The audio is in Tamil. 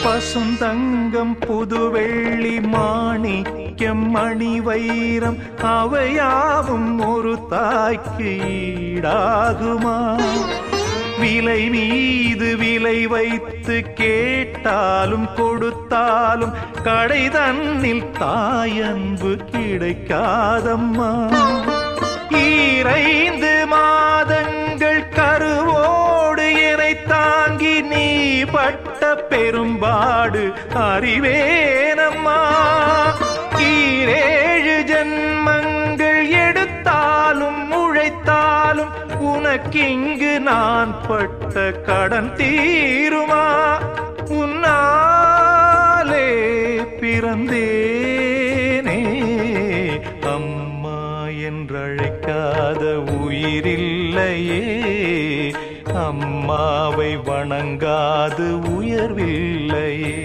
பசுந்தங்கம் புதுவெள்ளி மாணிக்கம் மணி வைரம் அவையாவும் ஒரு தாய்க்கு ஈடாகுமா? விலை மீது விலை வைத்து கேட்டாலும் கொடுத்தாலும் கடை தன்னில் தாயன்பு கிடைக்காதம்மா. 2 மாதங்கள் கருவோடு என்னை தாங்கி நீ பட்ட பெரும்பாடு அறிவேனம்மா. 7 ஜன்மங்கள் எடுத்தாலும் உழைத்தாலும் உனக்கிங்கு நான் பட்ட கடன் தீருமா? உன்னாலே பிறந்தேனே, அம்மா என்றழைக்காத உயிரில்லையே. அம்மாவை வணங்காது உயர்வில்லையே.